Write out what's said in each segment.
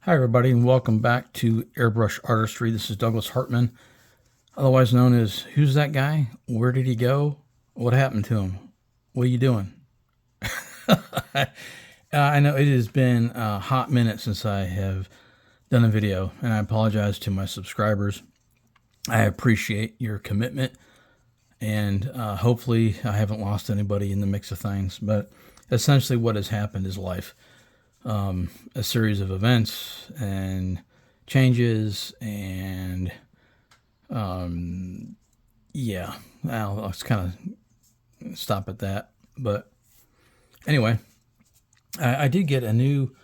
Hi, everybody, and welcome back to Airbrush Artistry. This is Douglas Hartman, otherwise known as Who's That Guy? Where did he go? What happened to him? What are you doing? I know it has been a hot minute since I have done a video, and I apologize to my subscribers. I appreciate your commitment, and hopefully I haven't lost anybody in the mix of things, but essentially what has happened is life. A series of events and changes, and yeah, I'll just kind of stop at that. But anyway, I did get a new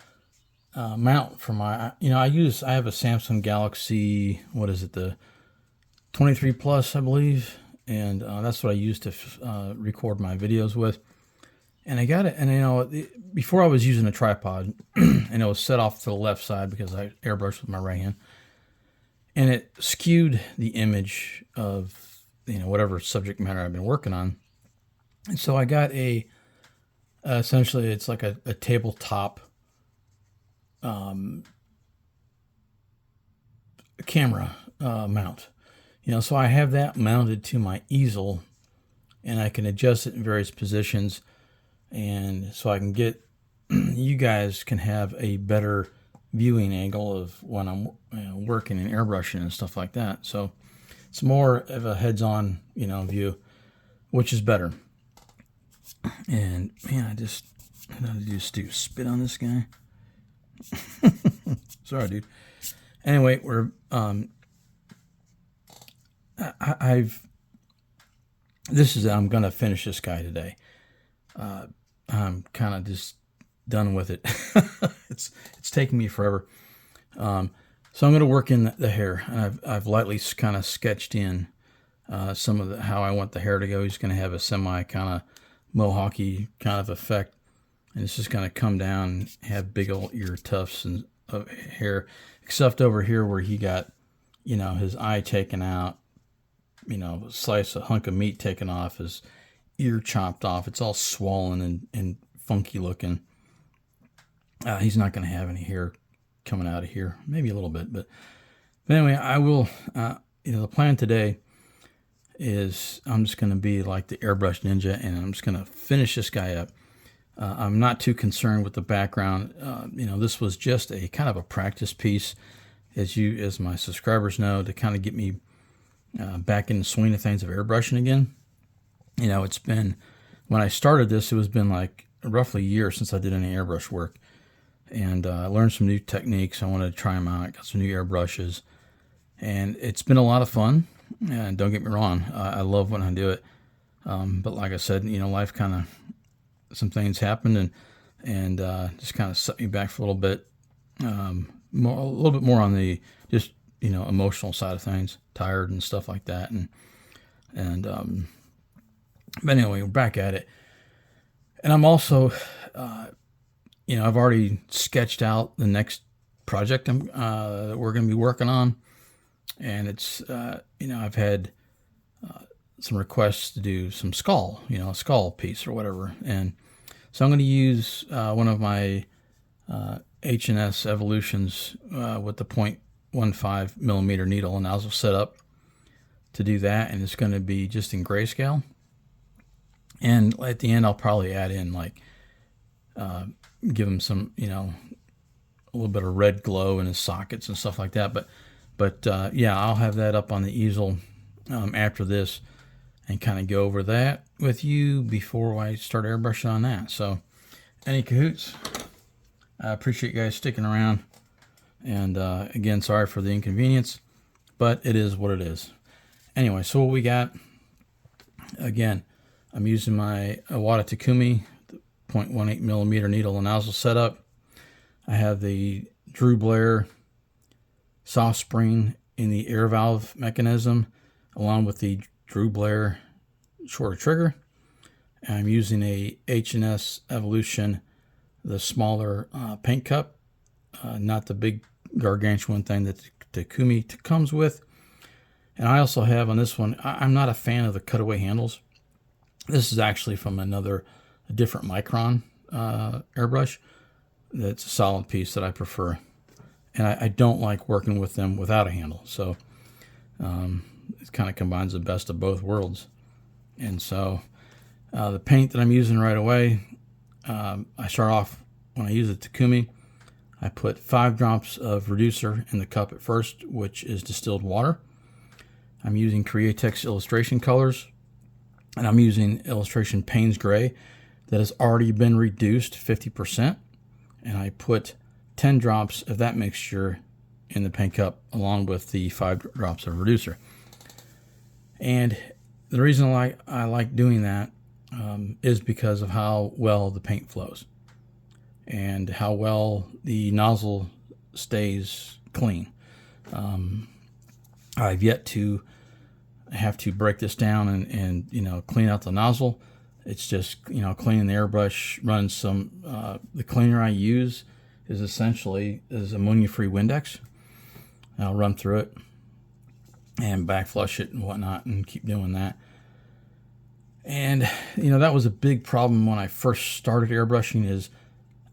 mount for my, I have a Samsung Galaxy, what is it, the 23 Plus, I believe, and that's what I use to record my videos with. And I got it, and before I was using a tripod, and it was set off to the left side because I airbrushed with my right hand, and it skewed the image of whatever subject matter I've been working on. And so I got essentially it's like a tabletop camera mount, so I have that mounted to my easel, and I can adjust it in various positions. And so I can get, you guys can have a better viewing angle of when I'm working and airbrushing and stuff like that. So it's more of a heads-on, view, which is better. And man, I just do spit on this guy. Sorry, dude. Anyway, I'm gonna finish this guy today. I'm kind of just done with it. It's taking me forever. So I'm going to work in the hair, and I've lightly kind of sketched in some of how I want the hair to go. He's going to have a semi kind of mohawky kind of effect, and it's just going to come down and have big old ear tufts and hair, except over here where he got, his eye taken out, slice a hunk of meat taken off, his ear chopped off. It's all swollen and funky looking. He's not going to have any hair coming out of here, maybe a little bit, but anyway, I will, the plan today is I'm just going to be like the airbrush ninja, and I'm just going to finish this guy up. I'm not too concerned with the background. This was just a kind of a practice piece, as my subscribers know, to kind of get me back in the swing of things of airbrushing again. It's been, when I started this, it was been like roughly a year since I did any airbrush work. And I learned some new techniques. I wanted to try them out. Got some new airbrushes. And it's been a lot of fun. And don't get me wrong, I love when I do it. But like I said, life kind of, some things happened and just kind of set me back for a little bit. A little bit more on the just, emotional side of things. Tired and stuff like that. But anyway, we're back at it. And I'm also, I've already sketched out the next project that we're going to be working on. And it's, I've had some requests to do some skull, a skull piece or whatever. And so I'm going to use one of my H&S Evolutions with the 0.15 millimeter needle and nozzle set up to do that. And it's going to be just in grayscale. And at the end, I'll probably add in give him some, a little bit of red glow in his sockets and stuff like that. But yeah, I'll have that up on the easel after this and kind of go over that with you before I start airbrushing on that. So, any cahoots? I appreciate you guys sticking around. And again, sorry for the inconvenience, but it is what it is. Anyway, so what we got, again, I'm using my Iwata Takumi, the 0.18 millimeter needle and nozzle setup. I have the Drew Blair soft spring in the air valve mechanism, along with the Drew Blair shorter trigger. And I'm using a H&S Evolution, the smaller paint cup, not the big gargantuan thing that the Takumi comes with. And I also have on this one, I'm not a fan of the cutaway handles. This is actually from a different micron airbrush. That's a solid piece that I prefer. and I don't like working with them without a handle. So it kind of combines the best of both worlds. And so the paint that I'm using right away, I start off, when I use the Takumi, I put 5 drops of reducer in the cup at first, which is distilled water. I'm using Createx illustration colors, and I'm using illustration Payne's Gray that has already been reduced 50%. And I put 10 drops of that mixture in the paint cup along with the 5 drops of reducer. And the reason I like doing that is because of how well the paint flows and how well the nozzle stays clean. I've yet to have to break this down and clean out the nozzle. It's just cleaning the airbrush, run some. The cleaner I use is essentially ammonia-free Windex. I'll run through it and back flush it and whatnot, and keep doing that. And that was a big problem when I first started airbrushing. Is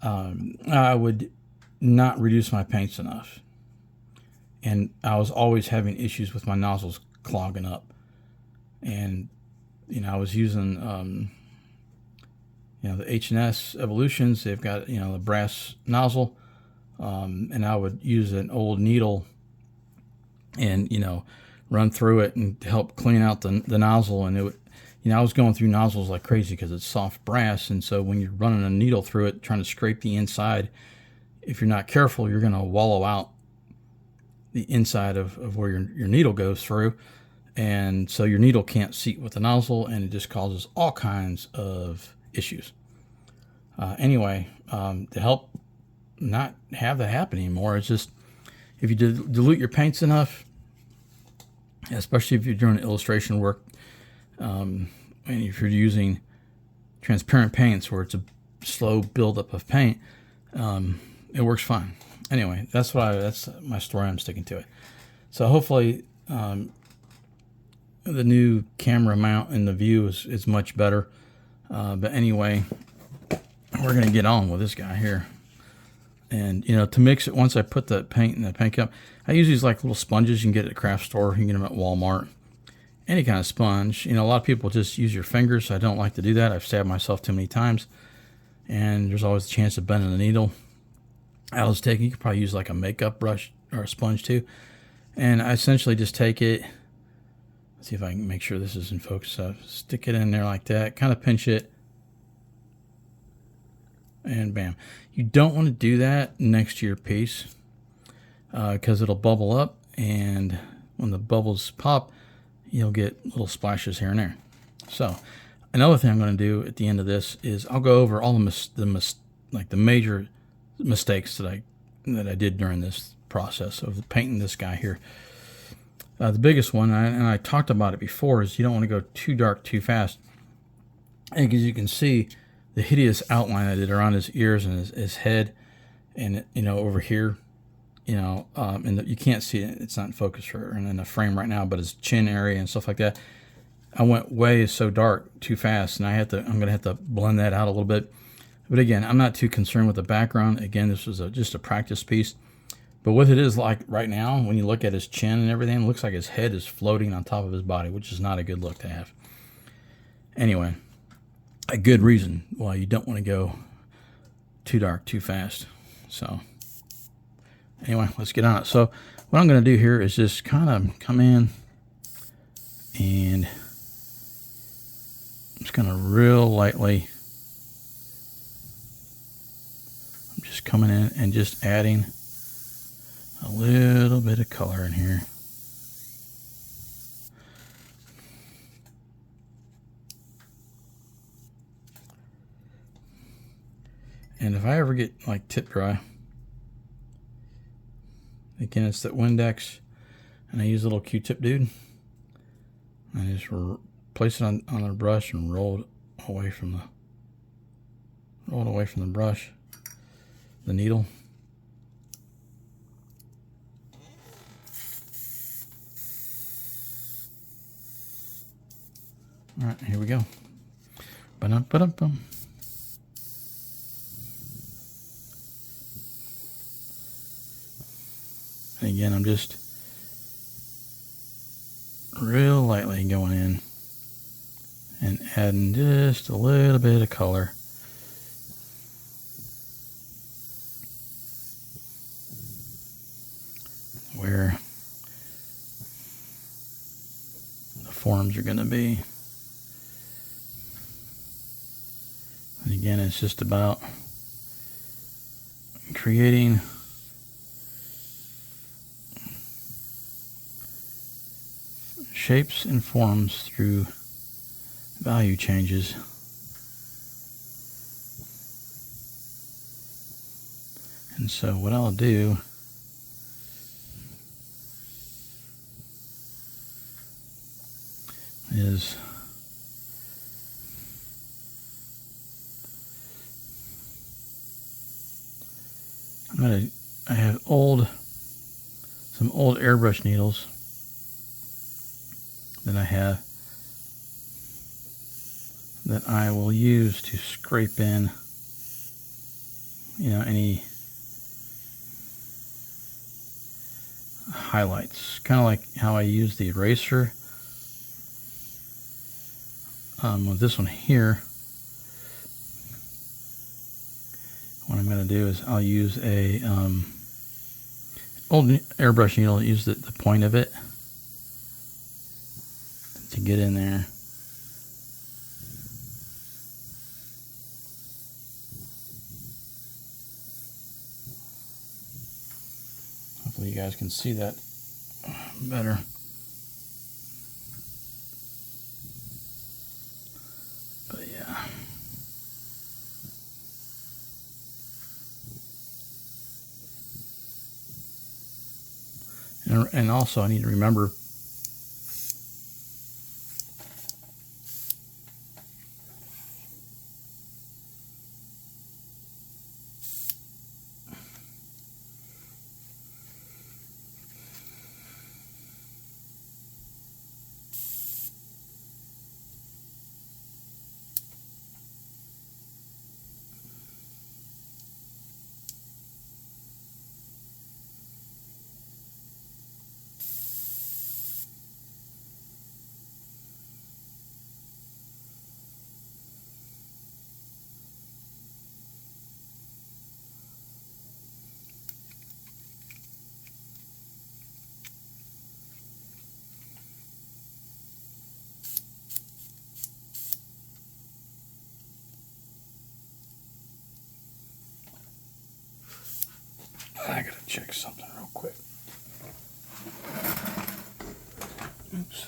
I would not reduce my paints enough, and I was always having issues with my nozzles clogging up. And I was using the H&S Evolutions. They've got the brass nozzle, and I would use an old needle and run through it and help clean out the nozzle. And it would, I was going through nozzles like crazy because it's soft brass, and so when you're running a needle through it trying to scrape the inside, if you're not careful, you're going to wallow out the inside of where your needle goes through, and so your needle can't seat with the nozzle, and it just causes all kinds of issues. Anyway, to help not have that happen anymore, it's just, if you dilute your paints enough, especially if you're doing illustration work, and if you're using transparent paints where it's a slow buildup of paint, it works fine. Anyway, that's my story. I'm sticking to it. So hopefully the new camera mount and the view is much better. But anyway, we're going to get on with this guy here. And, to mix it, once I put the paint in the paint cup, I use these like little sponges you can get at a craft store. You can get them at Walmart. Any kind of sponge. A lot of people just use your fingers. I don't like to do that. I've stabbed myself too many times. And there's always a chance of bending the needle. You could probably use like a makeup brush or a sponge too. And I essentially just take it. Let's see if I can make sure this is in focus. Stick it in there like that. Kind of pinch it. And bam. You don't want to do that next to your piece because it'll bubble up, and when the bubbles pop, you'll get little splashes here and there. So another thing I'm going to do at the end of this is I'll go over all the major mistakes that I did during this process of painting this guy here. The biggest one, and I talked about it before, is you don't want to go too dark too fast. And as you can see, the hideous outline I did around his ears and his head, and over here, and you can't see it. It's not in focus or in the frame right now, but his chin area and stuff like that. I went way so dark too fast, and I'm going to have to blend that out a little bit. But again, I'm not too concerned with the background. Again, this was just a practice piece. But what it is like right now, when you look at his chin and everything, it looks like his head is floating on top of his body, which is not a good look to have. Anyway, a good reason why you don't want to go too dark too fast. So anyway, let's get on it. So what I'm going to do here is just kind of come in and I'm just going to real lightly, I'm just coming in and just adding a little bit of color in here. And if I ever get like tip dry, again, it's that Windex, and I use a little Q-tip dude. I just place it on the brush and roll it away from the brush, the needle. All right, here we go. Ba-dum-ba-dum-bum. And again, I'm just real lightly going in and adding just a little bit of color. Where the forms are going to be. And again, it's just about creating shapes and forms through value changes. And so what I'll do is I have some old airbrush needles that I have that I will use to scrape in, any highlights, kind of like how I use the eraser with this one here. What I'm going to do is I'll use a old airbrush needle, use the point of it to get in there. Hopefully you guys can see that better. But yeah. And also I need to remember I gotta check something real quick. Oops.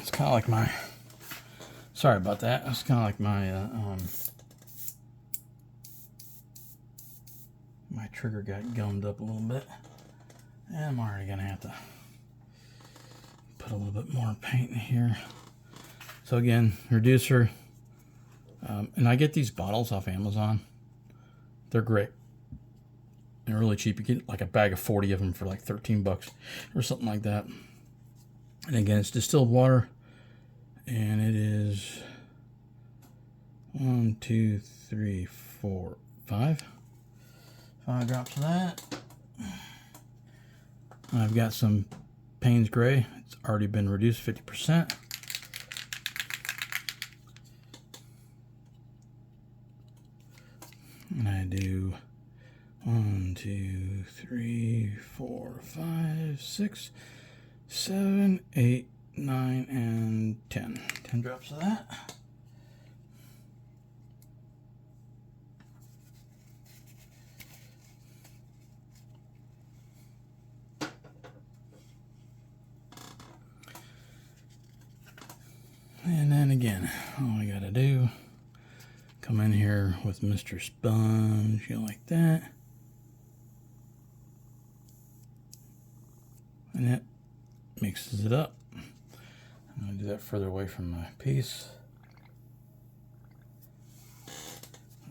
It's kind of like my, sorry about that. It's kind of like my, my trigger got gummed up a little bit. And I'm already going to have to put a little bit more paint in here. So again, reducer. And I get these bottles off Amazon. They're great. They're really cheap. You get like a bag of 40 of them for like 13 bucks or something like that. And again, it's distilled water. And it is 1, 2, 3, 4, 5. 5 drops of that. I've got some Payne's Gray. It's already been reduced 50%. And I do 1, 2, 3, 4, 5, 6, 7, 8, 9, and 10. 10 drops of that. And then again, all I gotta do, come in here with Mr. Sponge, go like that. And that mixes it up. I'm gonna do that further away from my piece.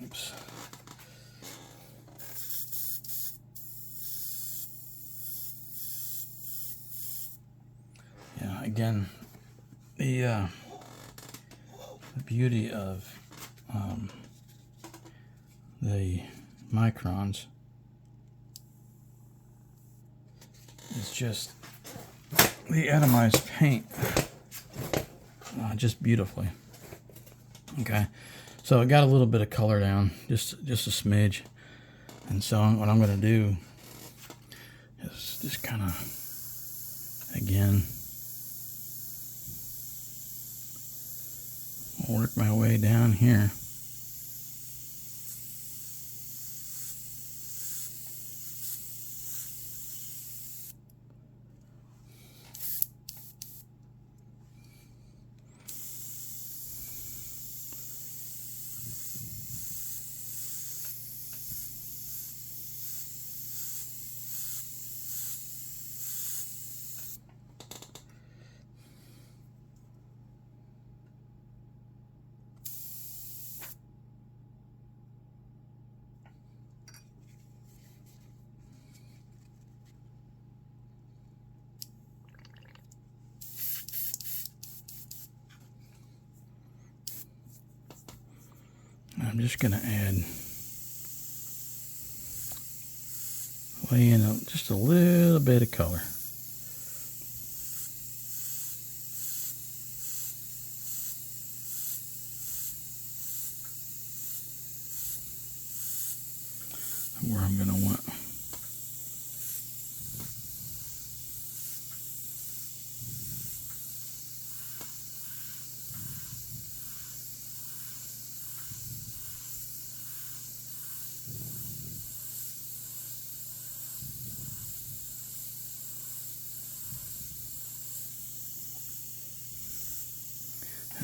Oops. Yeah, again, the beauty of the microns is just the atomized paint, just beautifully. Okay, so I got a little bit of color down, just a smidge, and so what I'm going to do is just kind of, again, work my way down here. I'm just going to lay in just a little bit of color. Where I'm going to want.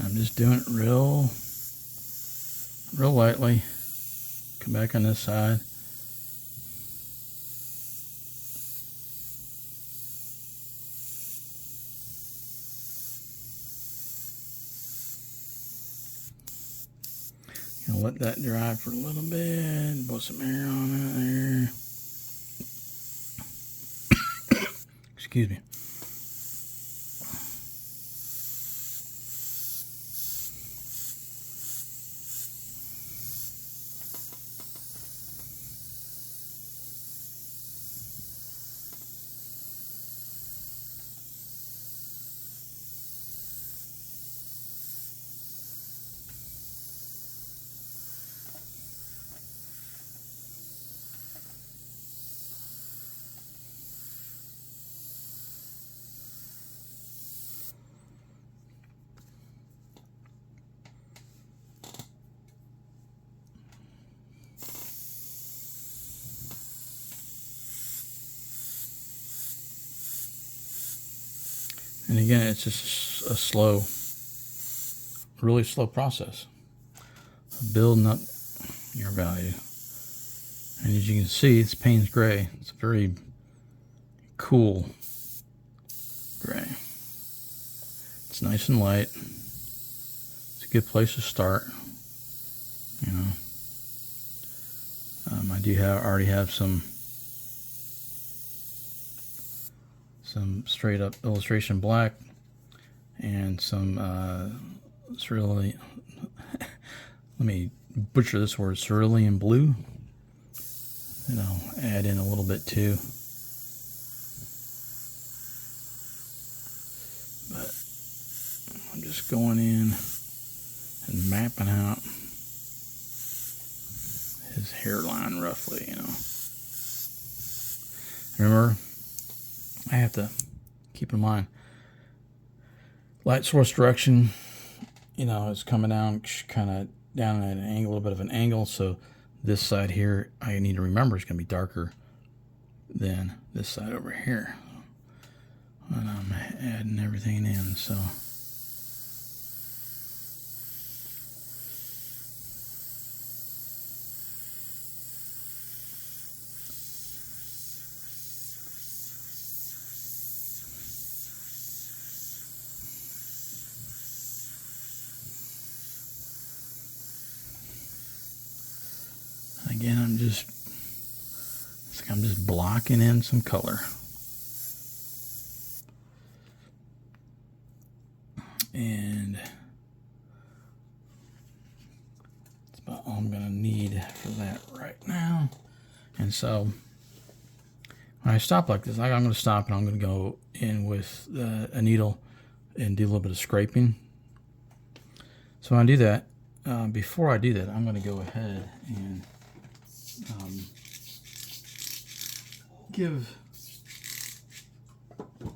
I'm just doing it real lightly. Come back on this side. Gonna let that dry for a little bit. Put some air on it there. Excuse me. And again, it's just a slow, really slow process of building up your value. And as you can see, this paint's gray. It's a very cool gray. It's nice and light. It's a good place to start. You know, I do already have some straight up illustration black and some cerulean, let me butcher this word, cerulean blue, and I'll add in a little bit too. But I'm just going in and mapping out his hairline roughly, you know. Remember, I have to keep in mind light source direction, you know, is coming down kind of down at an angle, a little bit of an angle. So this side here, I need to remember, is going to be darker than this side over here when I'm adding everything in. So, again, I'm just blocking in some color. And that's about all I'm going to need for that right now. And so when I stop like this, I'm going to stop and I'm going to go in with a needle and do a little bit of scraping. So when I do that, before I do that, I'm going to go ahead and give the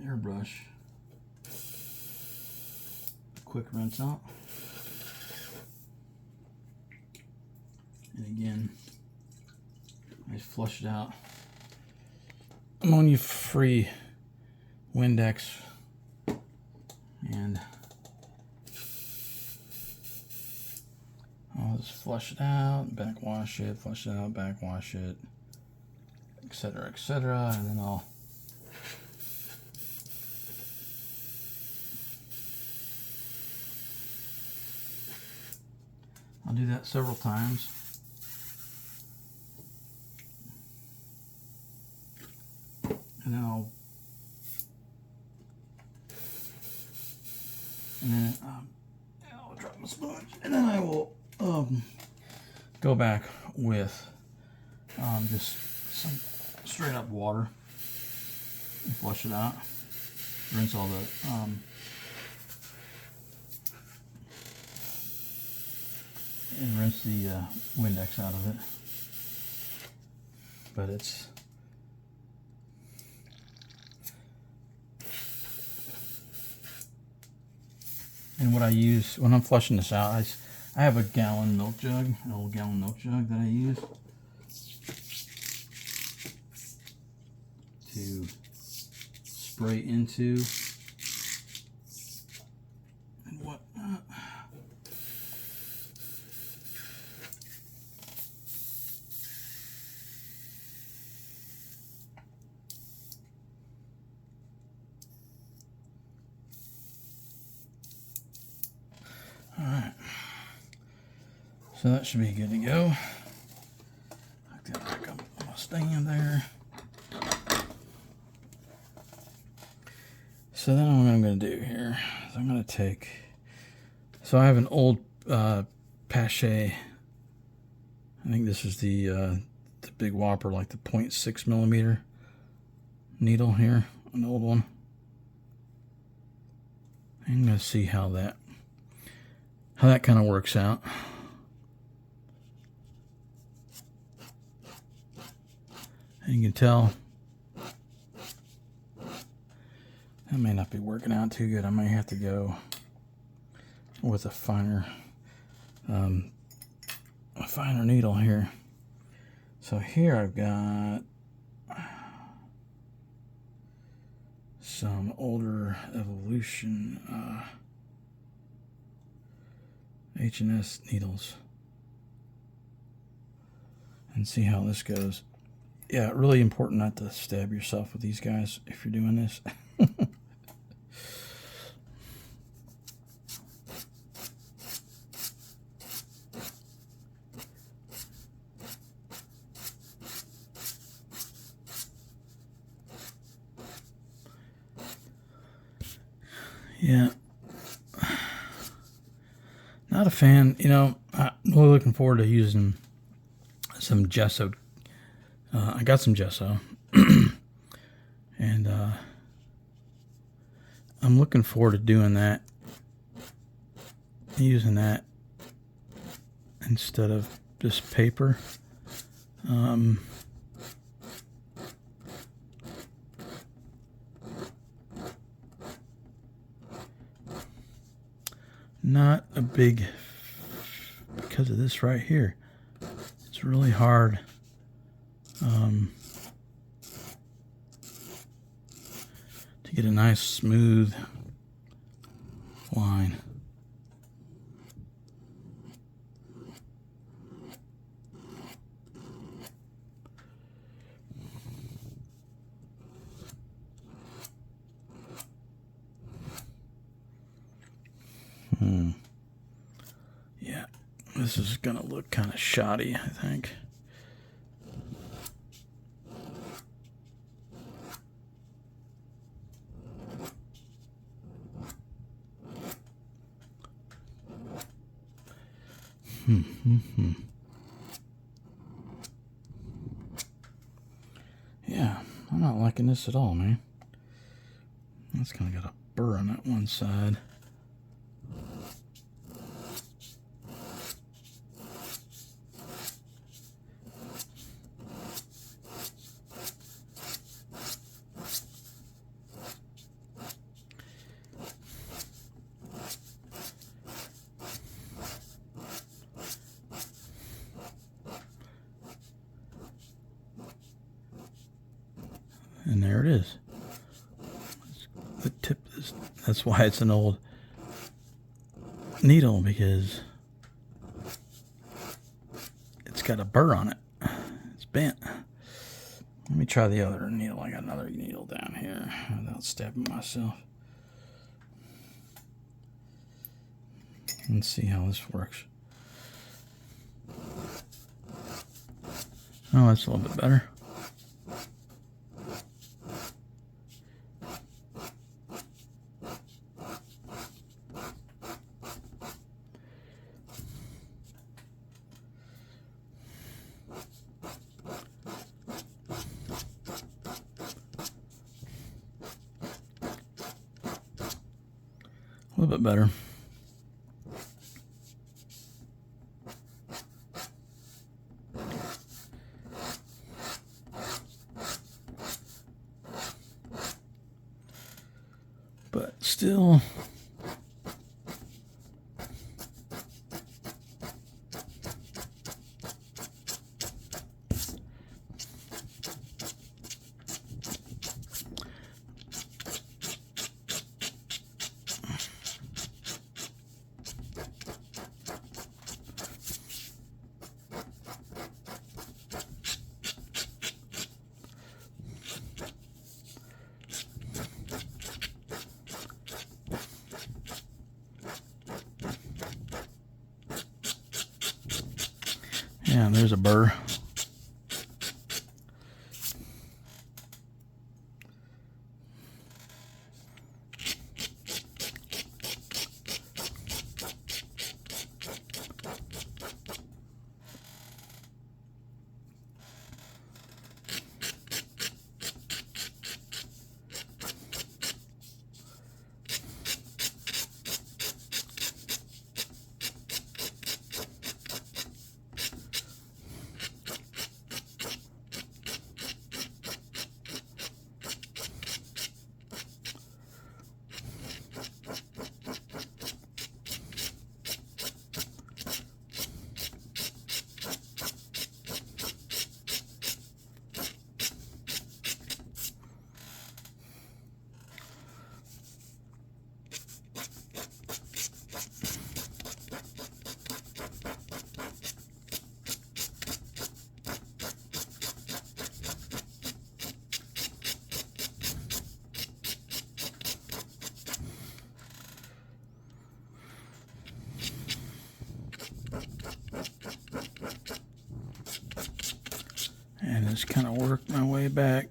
airbrush a quick rinse out. And again, I just flush it out. Ammonia-free Windex, and I'll just flush it out, backwash it, flush it out, backwash it, etc., etc., and then I'll do that several times. And then I'll drop my sponge, and then I will go back with just some straight up water and flush it out. Rinse all the and rinse the Windex out of it. But it's and what I use when I'm flushing this out, I have a gallon milk jug, an old gallon milk jug that I use to spray into and whatnot. Alright, so that should be good to go. Hook that back up on my stand there. So then what I'm going to do here is I'm going to take, so I have an old Pache, I think this is the big whopper, like the 0.6 millimeter needle here, an old one. I'm going to see how that kind of works out. And you can tell that may not be working out too good. I might have to go with a finer needle here. So here I've got some older Evolution H&S needles, and see how this goes. Yeah, really important not to stab yourself with these guys if you're doing this. Yeah. Not a fan, you know. I'm really looking forward to using some gesso. I got some gesso, and I'm looking forward to doing that, using that instead of just paper. Not a big, because of this right here, it's really hard to get a nice smooth line. Yeah, this is gonna look kind of shoddy, I think. I'm not liking this at all, man. That's kind of got a burr on that one side. And there it is. The tip is, that's why it's an old needle, because it's got a burr on it. It's bent. Let me try the other needle. I got another needle down here without stabbing myself. Let's see how this works. Oh, that's a little bit better. A little bit better. But still, yeah, there's a burr. And just kind of work my way back.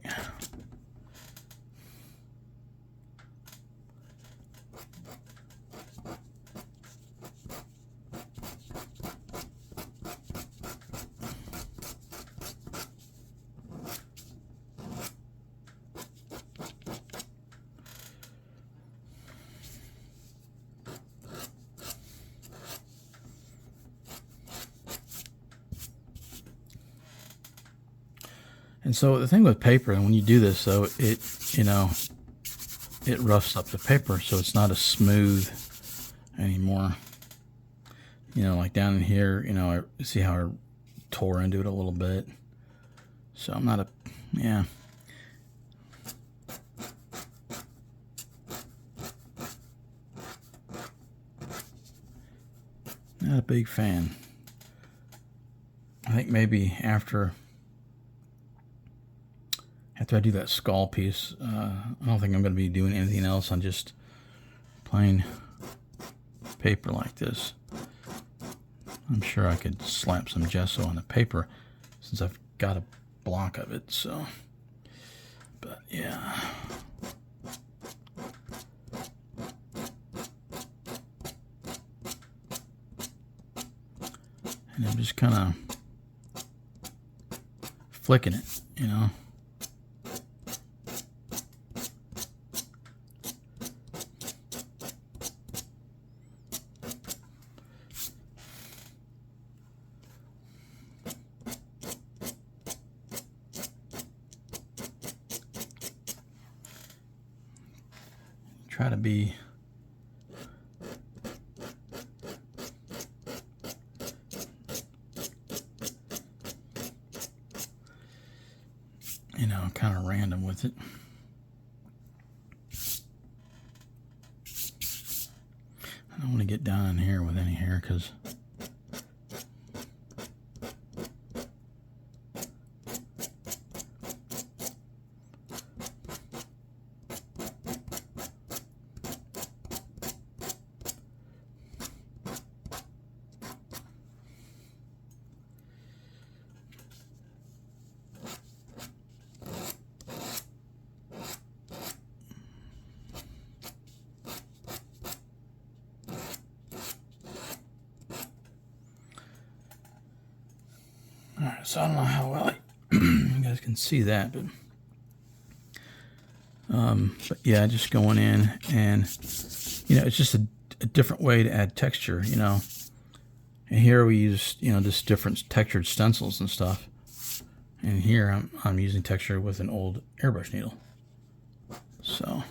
And so the thing with paper, and when you do this, though, it roughs up the paper, so it's not as smooth anymore. Like down in here, I see how I tore into it a little bit. So I'm not not a big fan. I think maybe after I do that skull piece, I don't think I'm going to be doing anything else on just plain paper like this. I'm sure I could slap some gesso on the paper since I've got a block of it, so. But yeah. And I'm just kind of flicking it, try to be kind of random with it. I don't want to get down in here with any hair because Alright, so I don't know how well you guys can see that, but yeah, just going in and, it's just a different way to add texture, And here we use, just different textured stencils and stuff. And here I'm using texture with an old airbrush needle. So.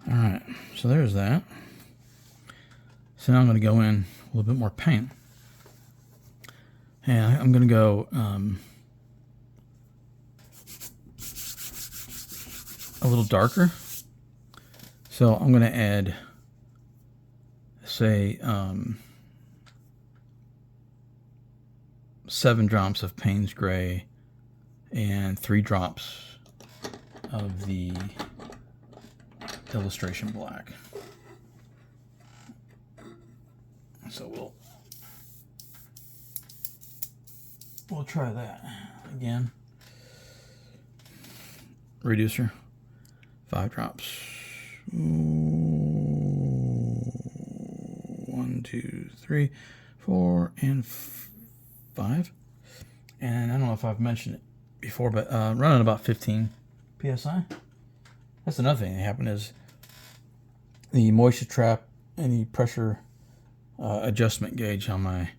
Alright, so there's that. So now I'm going to go in a little bit more paint. And I'm going to go a little darker. So I'm going to add, say, 7 drops of Payne's Gray and 3 drops of the Illustration Black. So we'll try that again. Reducer, 5 drops. 1, 2, 3, 4, and 5. And I don't know if I've mentioned it before, but running about 15 psi. That's another thing that happened is the moisture trap and the pressure adjustment gauge on my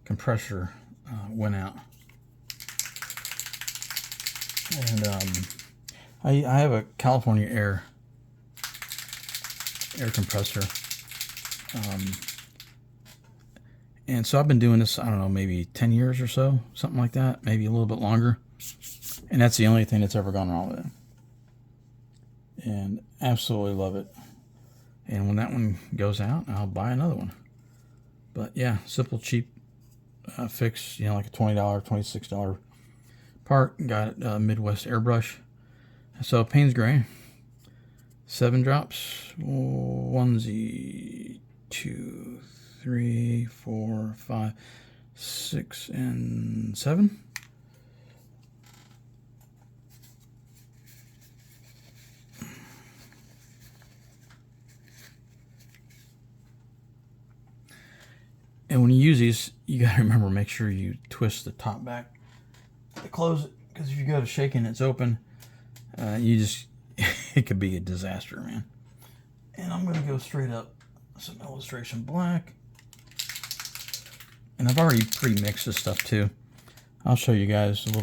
compressor went out. And I have a California air compressor. And so I've been doing this, I don't know, maybe 10 years or so, something like that, maybe a little bit longer. And that's the only thing that's ever gone wrong with it. And absolutely love it. And when that one goes out, I'll buy another one. But yeah, simple, cheap fix, like a $20, $26 part. Got it, Midwest airbrush. So Payne's Gray, 7 drops. 1, 2, 3, 4, 5, 6, and 7. And when you use these, you got to remember, make sure you twist the top back to close it, because if you go to shake and it's open, it could be a disaster, man. And I'm going to go straight up some Illustration Black. And I've already pre-mixed this stuff too. I'll show you guys I've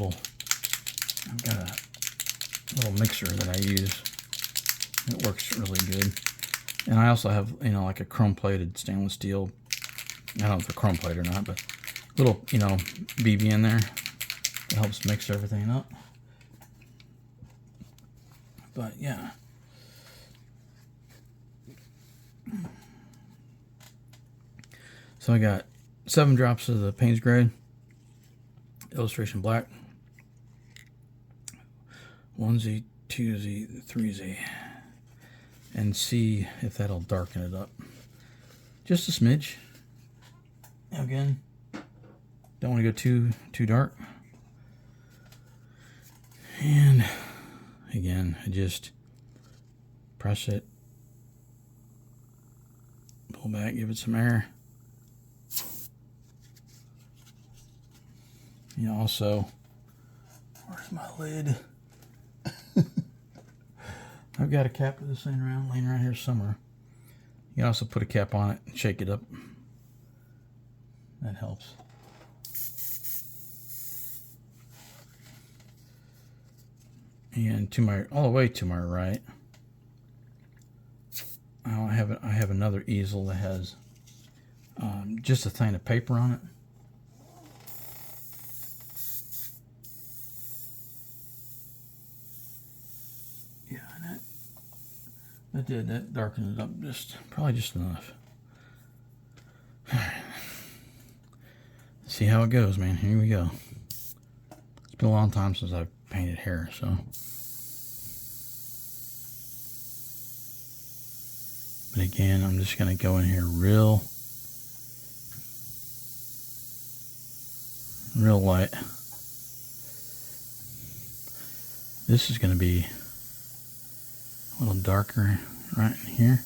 got a little mixer that I use. It works really good. And I also have, like a chrome-plated stainless steel, I don't know if they're chrome plate or not, but little, BB in there that helps mix everything up. But yeah. So I got 7 drops of the Payne's Gray, Illustration Black, 1Z, 2Z, 3Z, and see if that'll darken it up. Just a smidge. Again, don't want to go too dark. And again, I just press it, pull back, give it some air. Also, where's my lid? I've got a cap of this thing laying around here somewhere. You can also put a cap on it and shake it up. That helps. And to my, all the way to my right, I have another easel that has just a thing of paper on it. Yeah, that darkened it up probably just enough. All right. See how it goes, man. Here we go. It's been a long time since I've painted hair, so. But again, I'm just going to go in here real light. This is going to be a little darker right in here.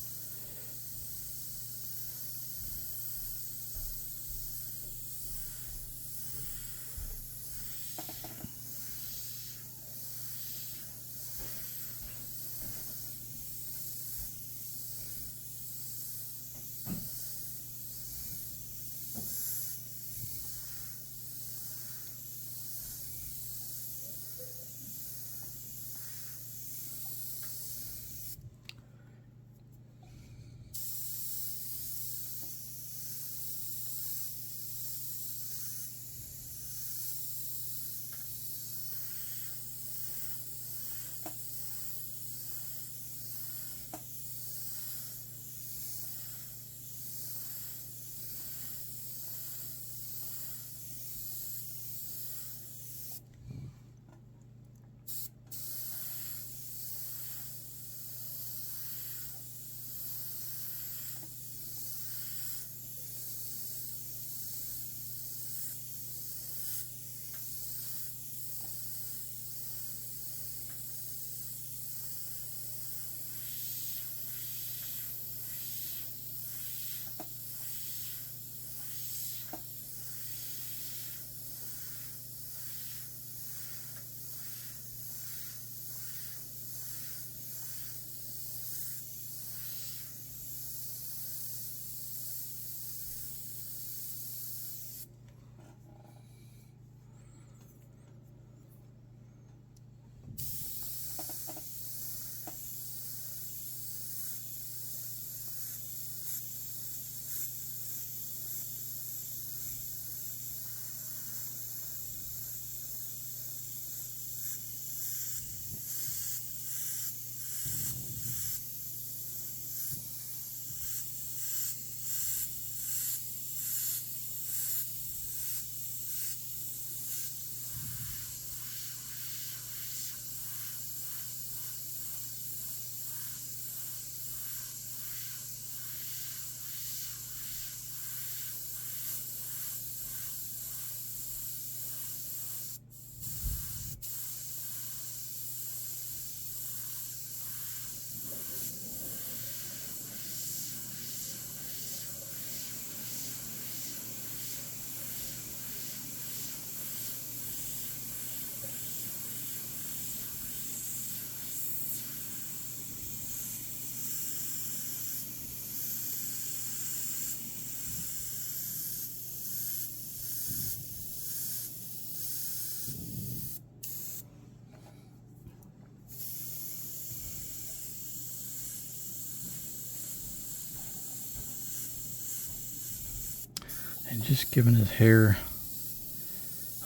And just giving his hair,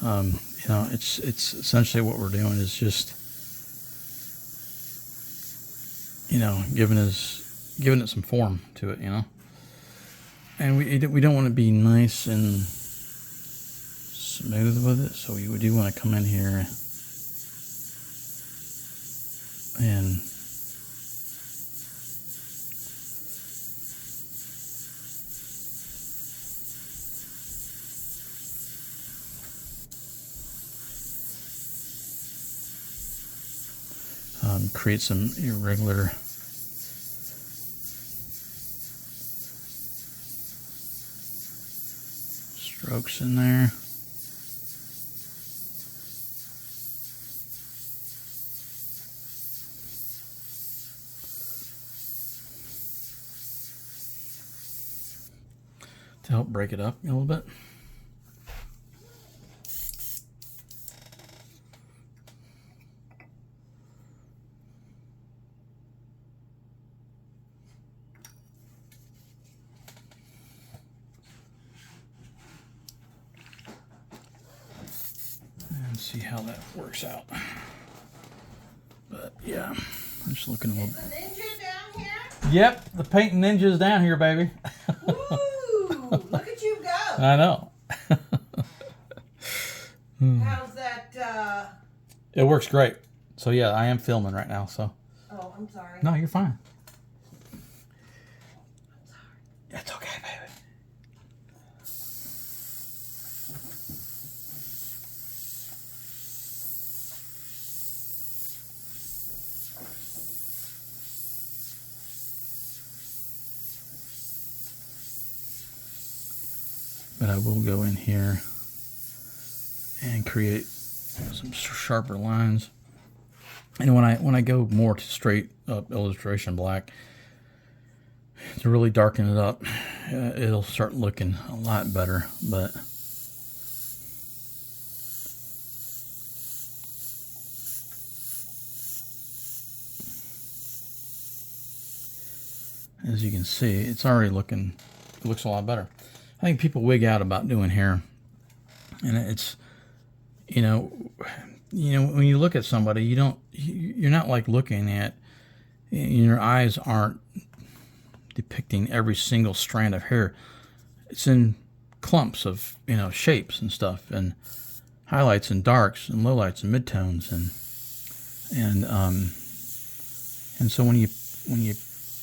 you know, it's essentially what we're doing is just, you know, giving it some form to it, you know. And we don't want to be nice and smooth with it, so we do want to come in here and create some irregular strokes in there. To help break it up a little bit. see how that works out. But yeah, I'm just looking a little. Is the ninja down here? Yep, the painting ninja's down here, baby. Woo! Look at you go. I know. How's that? It works great. So yeah, I am filming right now. So. Oh, I'm sorry. No, you're fine. I'm sorry. It's okay, baby. But I will go in here and create some sharper lines. And when I go more to straight up illustration black to really darken it up, it'll start looking a lot better. But as you can see, it's already looking. It looks a lot better. I think people wig out about doing hair, and it's, you know, when you look at somebody, you're not like looking at, your eyes aren't depicting every single strand of hair. It's in clumps of, shapes and stuff, and highlights and darks and lowlights and midtones, and so when you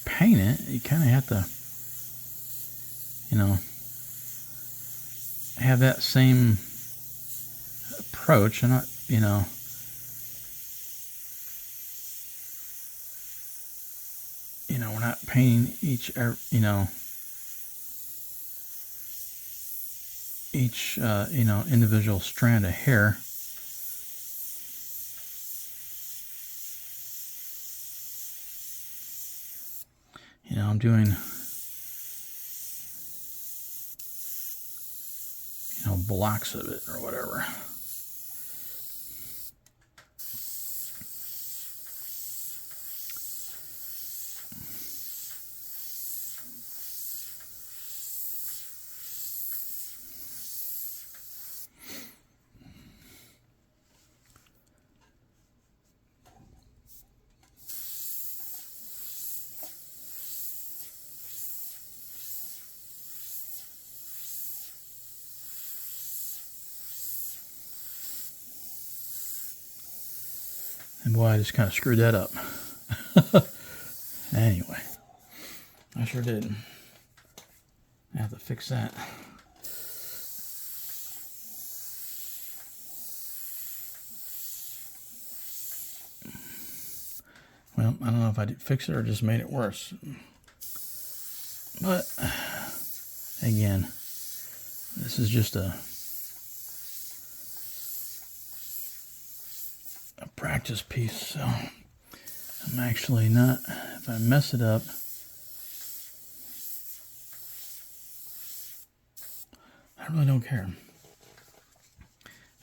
paint it, you kind of have to, have that same approach, and not, we're not painting each individual strand of hair. I'm doing, blocks of it or whatever. And boy, I just kind of screwed that up. Anyway, I sure did. I have to fix that. Well, I don't know if I did fix it or just made it worse. But, again, this is just a practice piece, so I'm actually not, if I mess it up, I really don't care.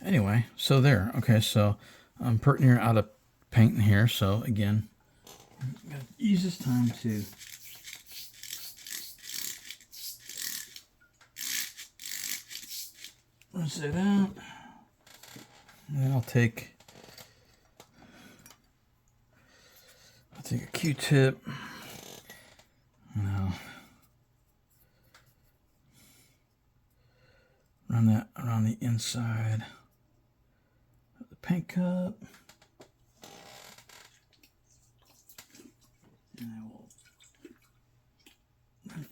Anyway, so there. Okay, so I'm pretty near out of paint in here, so again, I'm going to use this time to rinse it out, and then I'll take a Q-tip, and I'll run that around the inside of the paint cup, and I will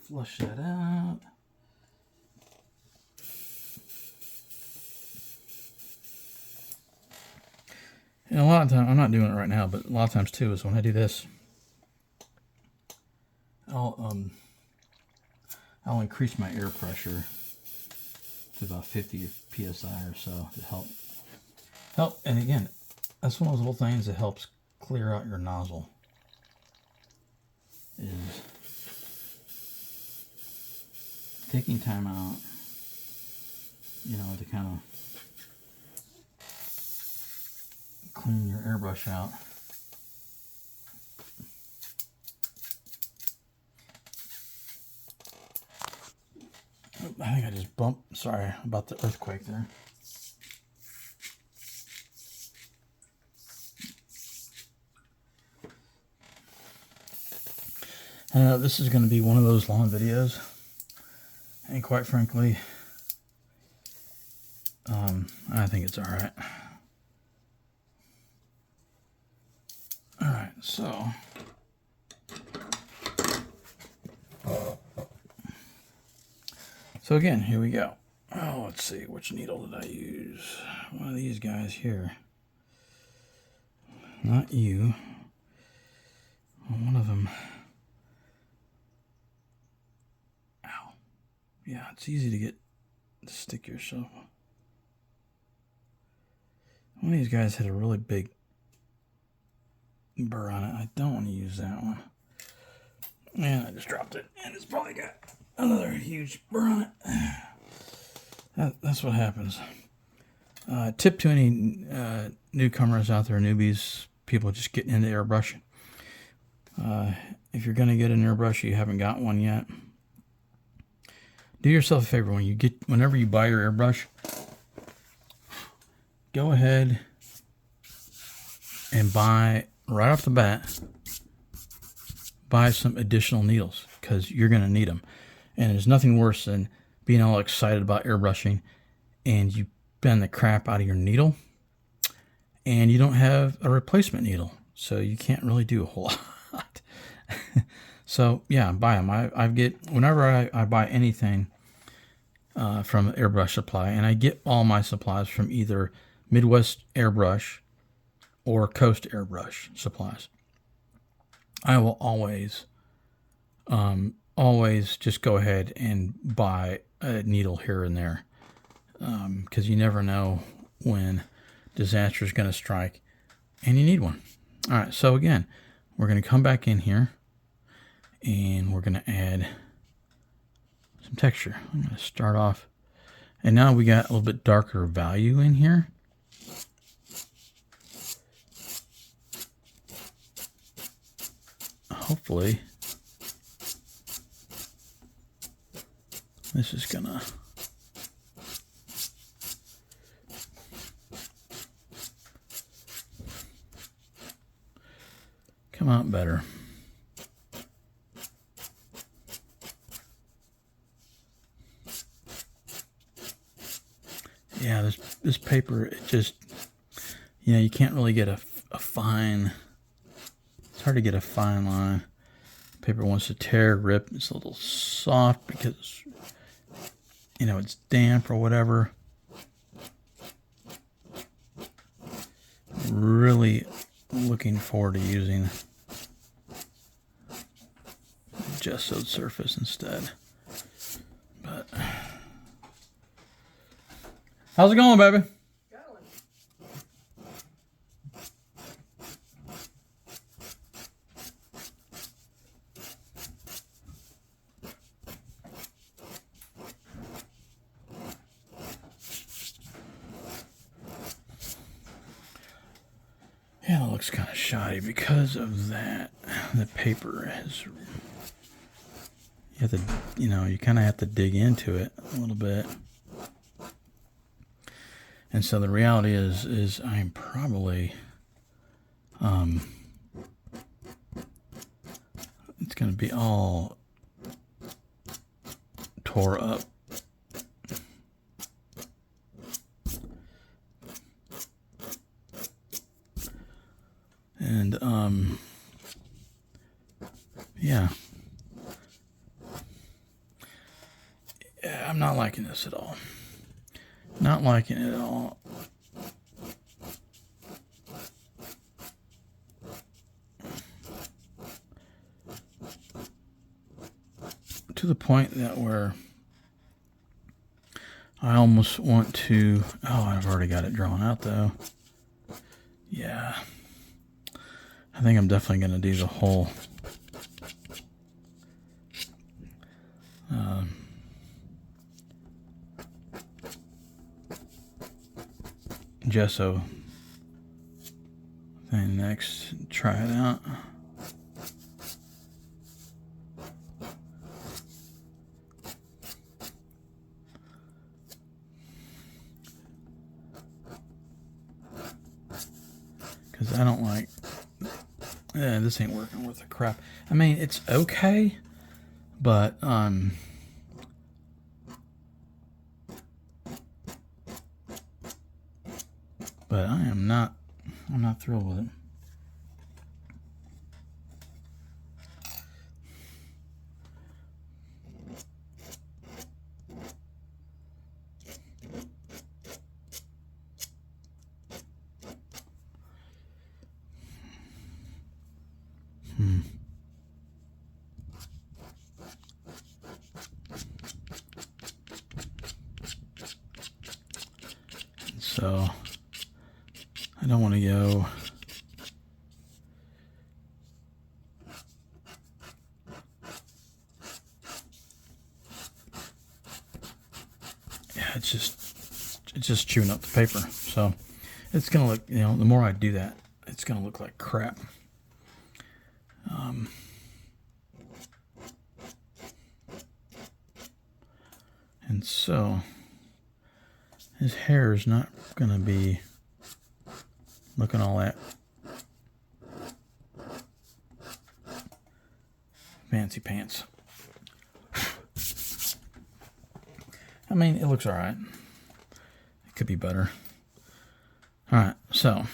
flush that out. And a lot of times, I'm not doing it right now, but a lot of times too is when I do this, I'll increase my air pressure to about 50 psi or so to help. And again, that's one of those little things that helps clear out your nozzle. Is taking time out, to kind of clean your airbrush out. I think I just bumped. Sorry about the earthquake there. I know this is going to be one of those long videos, and quite frankly, I think it's all right. All right, so again, here we go. Oh, let's see, which needle did I use? One of these guys here. Not you. One of them. Ow. Yeah, it's easy to stick yourself. One of these guys had a really big burr on it. I don't want to use that one. And I just dropped it, and it's probably got another huge burr on it. That's what happens. Tip to any newcomers out there, newbies, people just getting into airbrushing. If you're going to get an airbrush, you haven't got one yet, do yourself a favor. Whenever you buy your airbrush, go ahead and buy, right off the bat, buy some additional needles, because you're going to need them. And there's nothing worse than being all excited about airbrushing and you bend the crap out of your needle and you don't have a replacement needle, so you can't really do a whole lot. So yeah, buy them. Whenever I buy anything from Airbrush Supply, and I get all my supplies from either Midwest Airbrush or Coast Airbrush supplies, I will always just go ahead and buy a needle here and there, because you never know when disaster is going to strike and you need one. All right, so again, we're going to come back in here and we're going to add some texture. I'm going to start off, and now we got a little bit darker value in here. Hopefully this is gonna come out better. Yeah, this paper, it just, you can't really get a fine, it's hard to get a fine line. Paper wants to tear, rip. It's a little soft because, it's damp or whatever. Really looking forward to using gessoed surface instead. But how's it going, baby? Yeah, it looks kind of shoddy because of that. The paper is, you have to, you kind of have to dig into it a little bit. And so the reality is I'm probably, it's going to be all tore up. And, yeah, I'm not liking this at all. Not liking it at all. To the point that where I almost want to, I've already got it drawn out though. Yeah. I think I'm definitely going to do the whole gesso thing next. Try it out. Because I don't Yeah, this ain't working worth a crap. I mean, it's okay, but I am not. I'm not thrilled with it. So I don't want to go. Yeah, it's just chewing up the paper. So it's gonna look, the more I do that, it's gonna look like crap. And so his hair is not gonna be looking all that fancy pants. I mean, it looks all right. It could be better. All right, so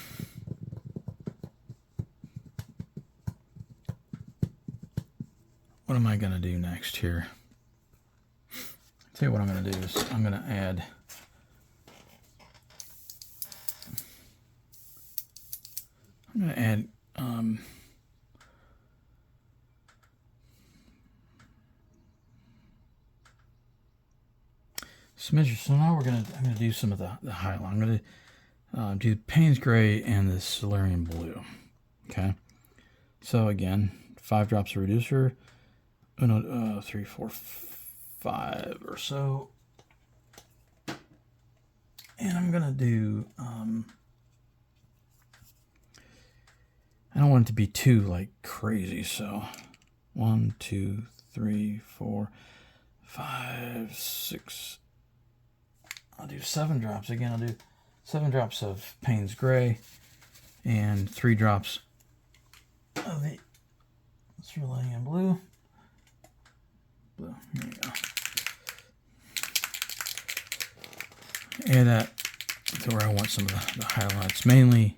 what am I gonna do next here? Tell you what I'm gonna do is I'm gonna add smidge. So now I'm gonna do some of the highlight. I'm gonna do Payne's Gray and the Solarian Blue. Okay. So again, 5 drops of reducer. 1, 2, 3, 4, 5 or so. And I'm gonna do. I don't want it to be too like crazy. So 1, 2, 3, 4, 5, 6. I'll do 7 drops. Again, I'll do 7 drops of Payne's Gray and 3 drops of the Cerulean Blue. Here we go. Add that to where I want some of the highlights. Mainly,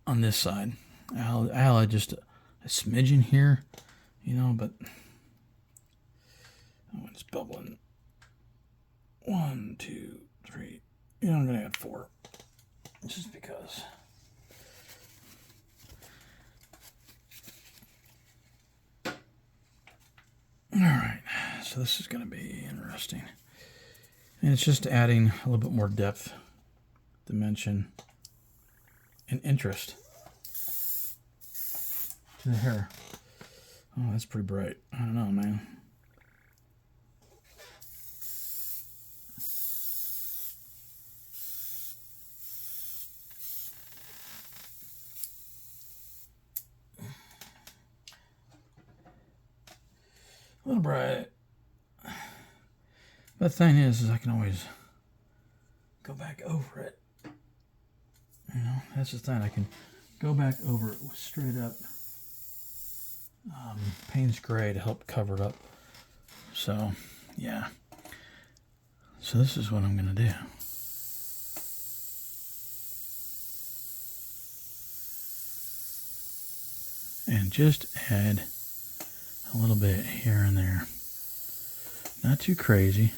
on this side. I'll add just a smidgen here, but it's bubbling. 1, 2, 3. I'm going to add 4. Just because. Alright, so this is going to be interesting. And it's just adding a little bit more depth, dimension, and interest to the hair. Oh, that's pretty bright. I don't know, man. A little bright. But the thing is I can always go back over it. That's the thing. I can go back over it with straight up Payne's Gray to help cover it up. So, yeah. So this is what I'm going to do. And just add a little bit here and there. Not too crazy.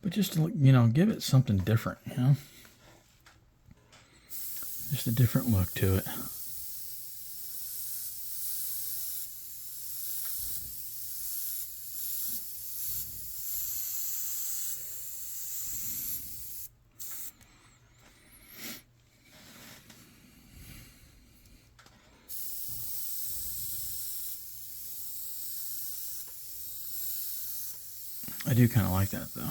But just to, give it something different, Just a different look to it. I do kind of like that, though.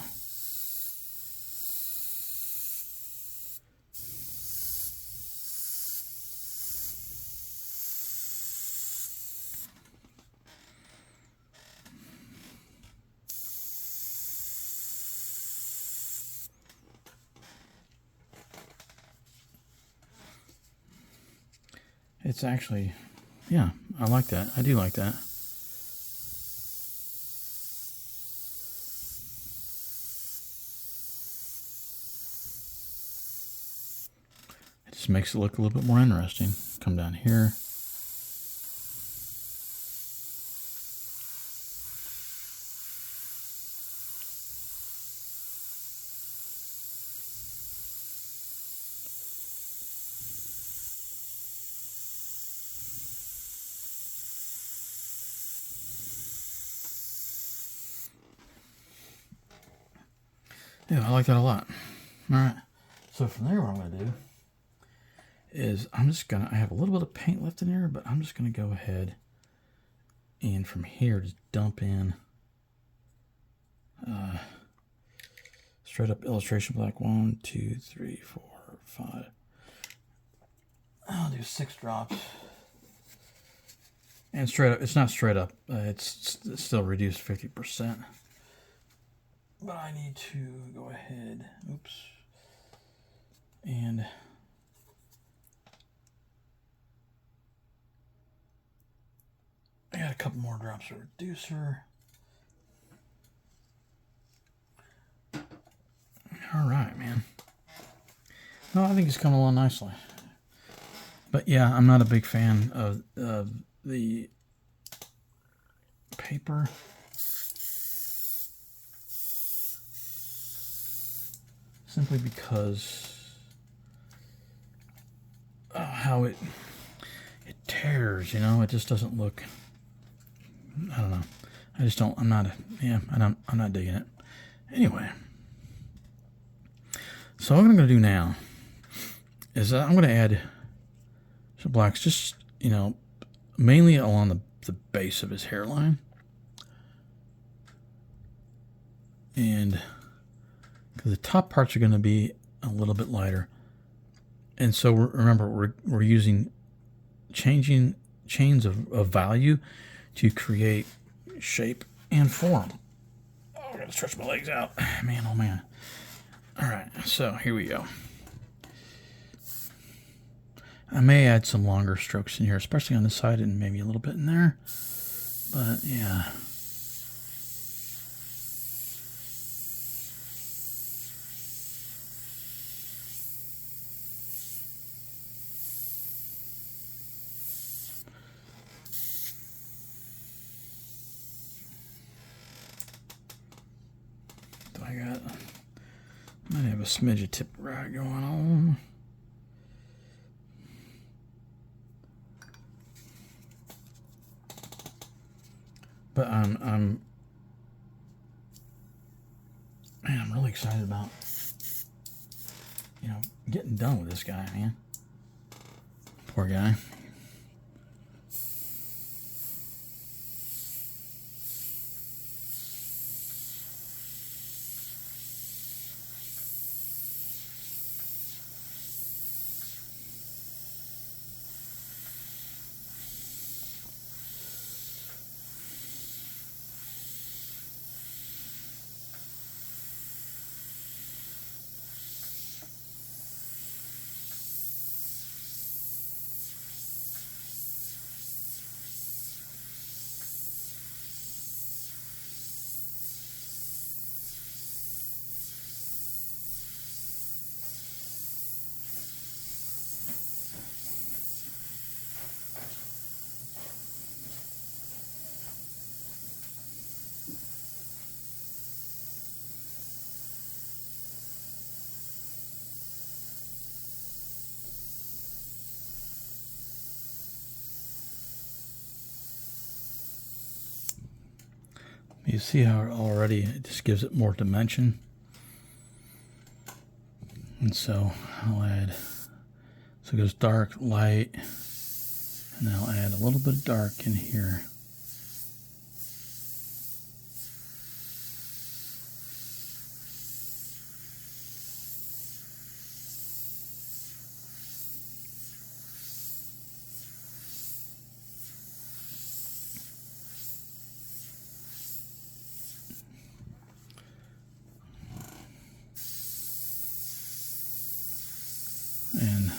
it's actually, yeah, I like that. I do like that. It just makes it look a little bit more interesting. Come down here. Yeah, I like that a lot. All right. So from there, what I'm going to do is I have a little bit of paint left in here, but I'm just going to go ahead and from here just dump in straight up illustration black. 1, 2, 3, 4, 5. I'll do 6 drops. And straight up, it's not straight up. It's still reduced 50%. But I need to go ahead, oops, and I got a couple more drops of reducer. All right, man. No, I think it's coming along nicely. But yeah, I'm not a big fan of the paper. Simply because how it tears, you know, it just doesn't look, I don't know. I just don't, I'm not digging it. Anyway. So what I'm going to do now is I'm going to add some blacks just, you know, mainly along the base of his hairline. And because the top parts are going to be a little bit lighter. And so remember, we're using changing chains of value to create shape and form. Oh, I gotta stretch my legs out. Man, oh man. All right, so here we go. I may add some longer strokes in here, especially on this side and maybe a little bit in there. But yeah. I might have a smidge of tip right going on. But I'm really excited about, you know, getting done with this guy, man. Poor guy. You see how already it just gives it more dimension. And so I'll add, so it goes dark, light, and then I'll add a little bit of dark in here. And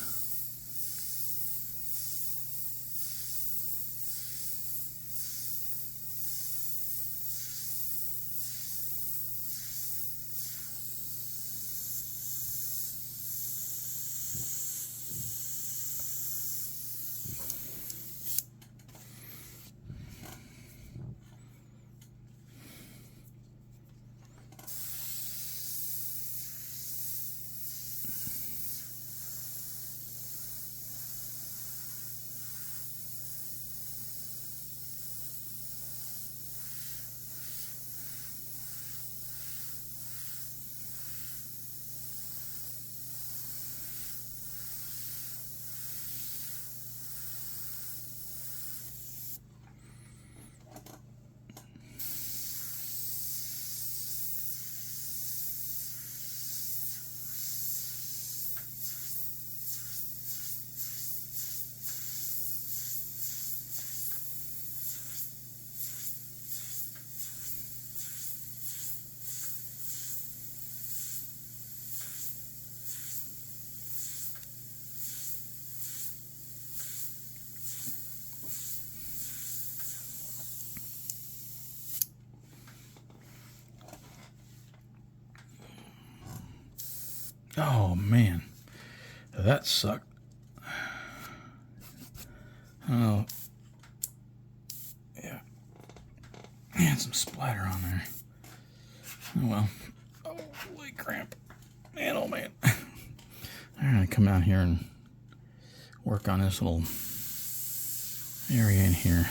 Oh, man. That sucked. Oh. Yeah. Had some splatter on there. Oh, well. Oh, leg cramp. Man, oh, man. I'm going to come out here and work on this little area in here.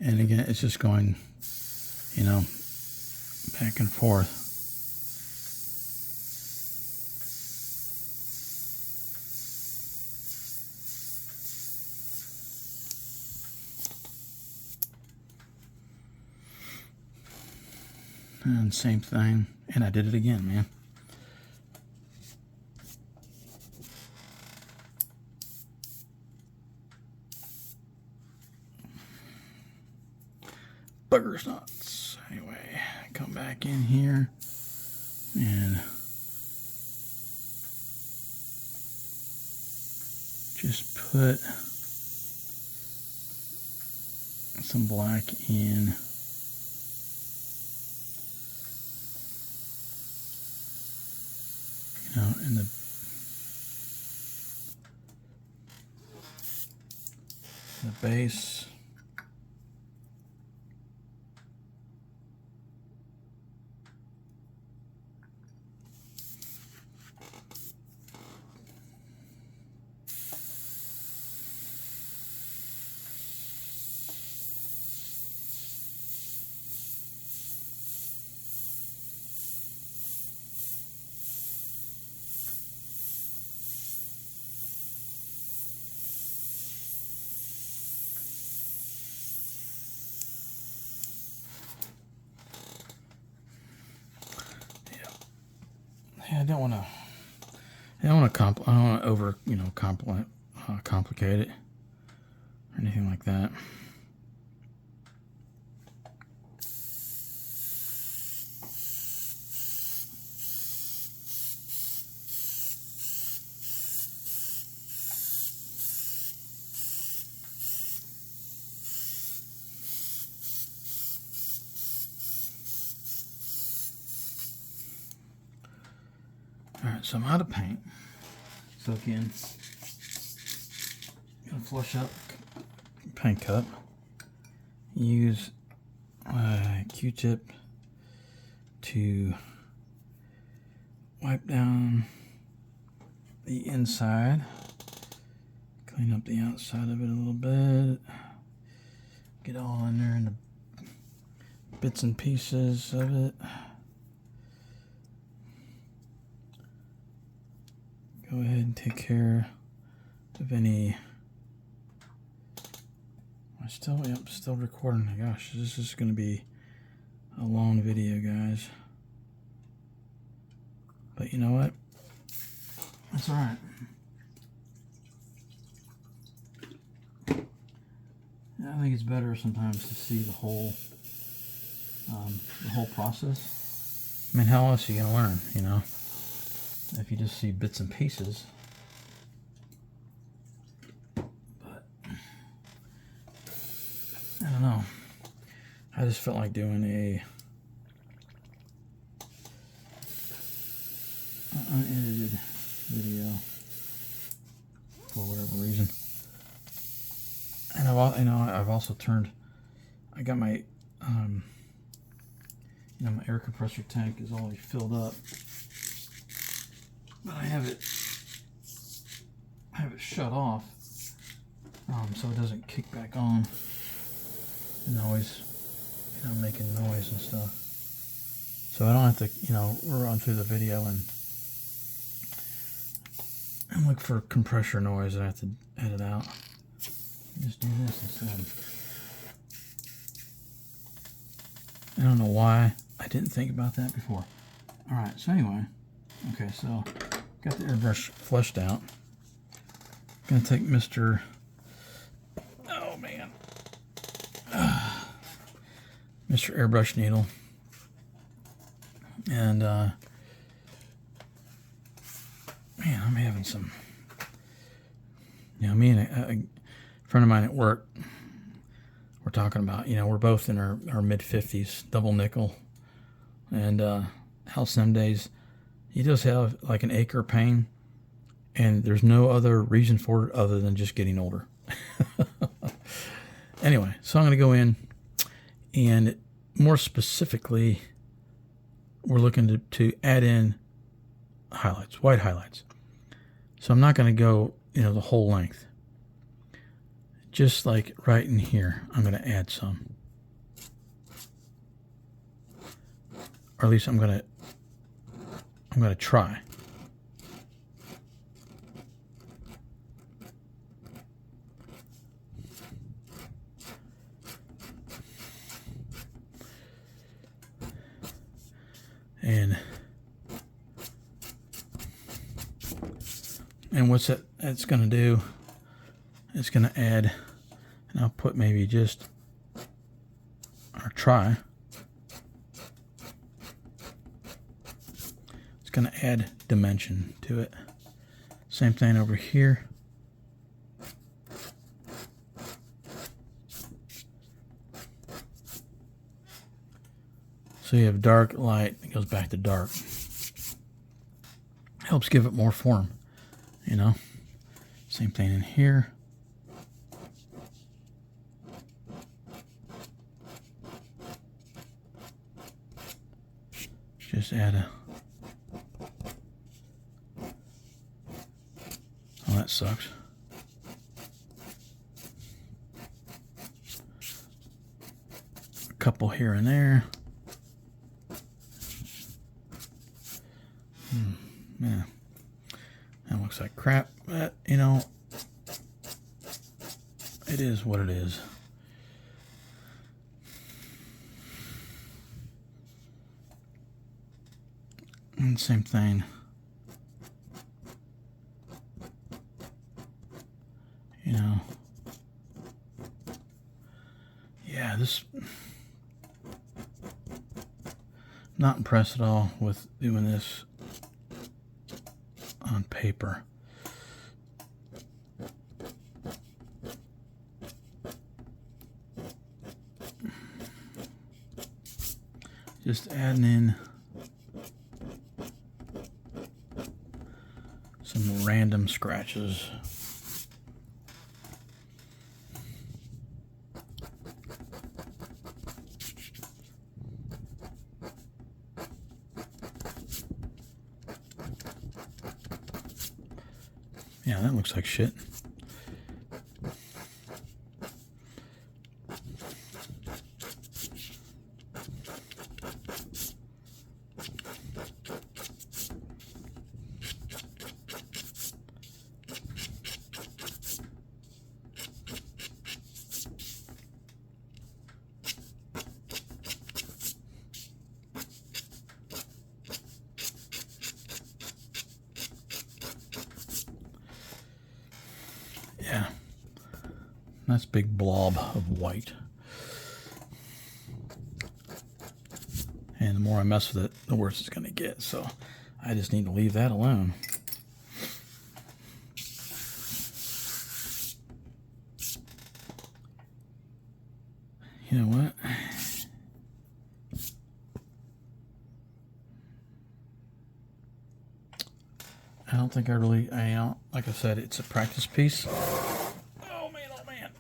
And again, it's just going, you know, back and forth. And same thing. And I did it again, man. Bugger's nuts. Anyway, come back in here and just put some black in. You know, in the base. Yeah, I don't want to over, you know, complicate it or anything like that. Alright, so I'm out of paint. So again, gonna flush out paint cup. Use a Q-tip to wipe down the inside. Clean up the outside of it a little bit. Get all in there in the bits and pieces of it. Go ahead and take care of any. Still recording. Gosh, this is going to be a long video, guys. But you know what? That's all right. I think it's better sometimes to see the whole process. I mean, how else are you going to learn, you know? If you just see bits and pieces. But don't know. I just felt like doing a unedited video for whatever reason. And I've also turned. I got my my air compressor tank is already filled up, but I have it shut off, so it doesn't kick back on and always making noise and stuff. So I don't have to run through the video and look for compressor noise that I have to edit out. Just do this instead. I don't know why I didn't think about that before. Alright, so anyway. Okay, so got the airbrush fleshed out. Gonna take Mr. Oh man. Mr. Airbrush needle. And man, I'm having some, me and a friend of mine at work, we're talking about, we're both in our mid-50s, double nickel, and how some days you just have like an ache or pain, and there's no other reason for it other than just getting older. Anyway, so I'm going to go in, and more specifically, we're looking to add in highlights, white highlights. So I'm not going to go, the whole length. Just like right in here, I'm going to add some. Or at least I'm going to try. And what's that's going to do, it's going to add, and I'll put maybe just, or try, it's going to add dimension to it. Same thing over here. So you have dark, light, it goes back to dark. Helps give it more form, Same thing in here. Just add a... Oh, that sucks. A couple here and there. Yeah, that looks like crap, but it is what it is. And same thing. Yeah, this, not impressed at all with doing this on paper. Just adding in some random scratches. Yeah, that looks like shit. Yeah, nice big blob of white. And the more I mess with it, the worse it's going to get. So I just need to leave that alone. You know what? I don't think I don't, like I said, it's a practice piece. Oh man.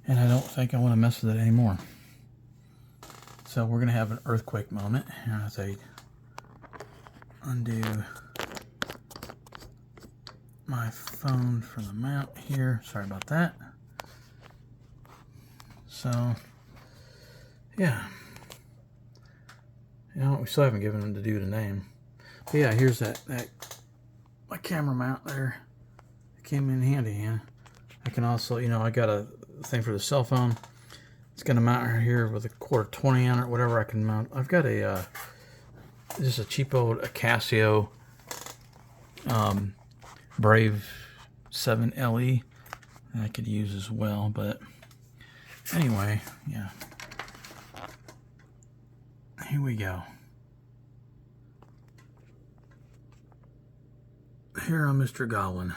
And I don't think I want to mess with it anymore. So we're going to have an earthquake moment. Here, as I undo my phone from the mount here. Sorry about that. So, yeah. You know, we still haven't given him the dude a name. But yeah, here's that my camera mount there. It came in handy, yeah. I can also, you know, I got a thing for the cell phone. It's gonna mount right here with a quarter 20 on it, whatever I can mount. I've got a just a cheap old Casio Brave 7 LE that I could use as well, but anyway, yeah. Here we go. Here on Mr. Goblin.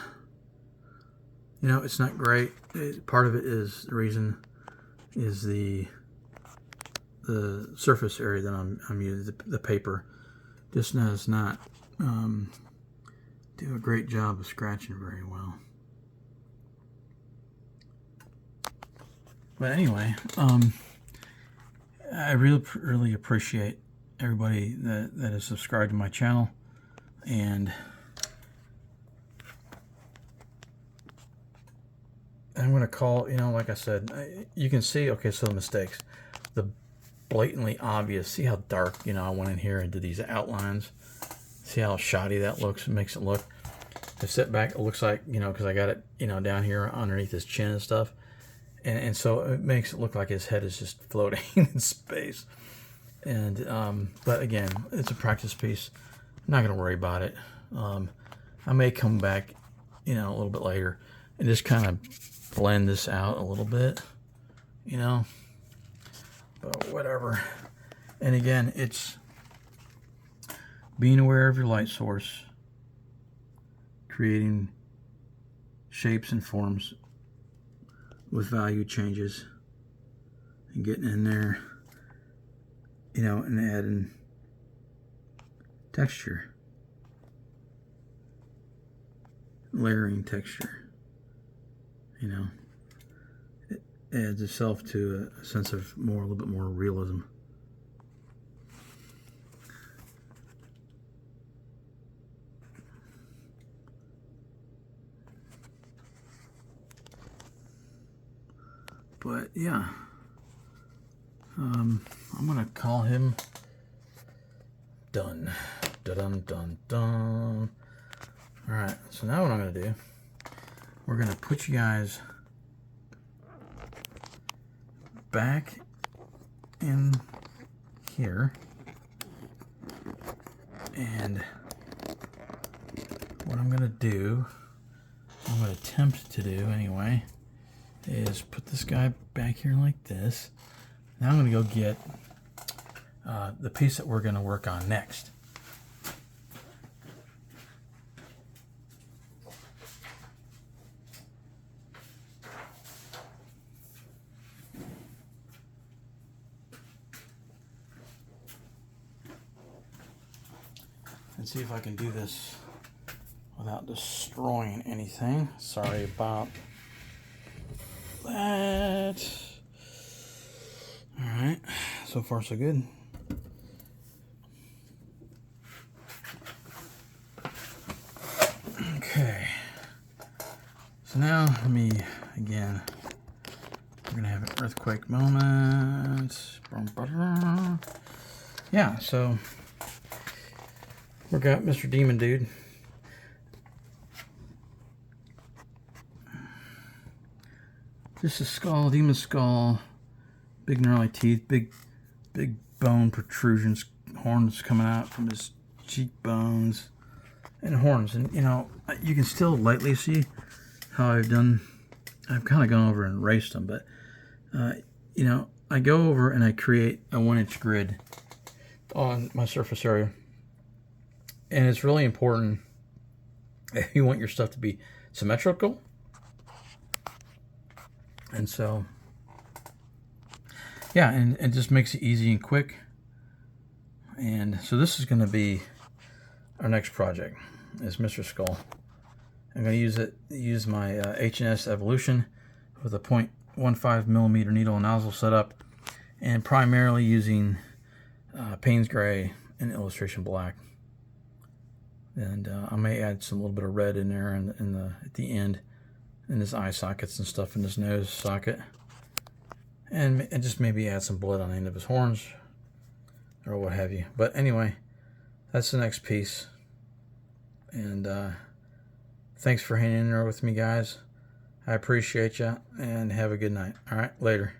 You know, it's not great. Part of it is the reason is the surface area that I'm using, the paper, just does not do a great job of scratching very well. But anyway, I really appreciate everybody that has subscribed to my channel, and I'm going to call, you know, like I said, you can see, okay, so the mistakes, the blatantly obvious, see how dark, you know, I went in here and did these outlines, see how shoddy that looks, it makes it look, the sit back, it looks like, you know, because I got it, you know, down here underneath his chin and stuff, and so it makes it look like his head is just floating in space, and, but again, it's a practice piece, I'm not going to worry about it, I may come back, you know, a little bit later, and just kind of blend this out a little bit, you know, but whatever. And again, it's being aware of your light source, creating shapes and forms with value changes, and getting in there, you know, and adding texture, layering texture. You know, it adds itself to a sense of a little bit more realism. But yeah, I'm gonna call him done. Dun dun dun. All right, so now what I'm gonna do, we're gonna put you guys back in here, and what I'm gonna do, I'm gonna attempt to do anyway, is put this guy back here like this. Now I'm gonna go get the piece that we're gonna work on next. And see if I can do this without destroying anything. Sorry about that. Alright, so far so good. Okay, so now let me, again, we're gonna have an earthquake moment. Yeah, so we got Mr. Demon Dude. Just a skull, demon skull, big gnarly teeth, big bone protrusions, horns coming out from his cheekbones, and horns. And you know, you can still lightly see how I've kind of gone over and erased them, but you know, I go over and I create a 1-inch grid on my surface area. And it's really important if you want your stuff to be symmetrical. And so yeah, and it just makes it easy and quick. And so this is going to be our next project, is Mr. Skull. I'm going to use my H&S Evolution with a 0.15 millimeter needle and nozzle setup, and primarily using Payne's Gray and Illustration Black. And I may add some little bit of red in there at the end, in his eye sockets and stuff, in his nose socket, and just maybe add some blood on the end of his horns or what have you. But anyway, that's the next piece. And thanks for hanging in there with me, guys. I appreciate you, and have a good night. All right, later.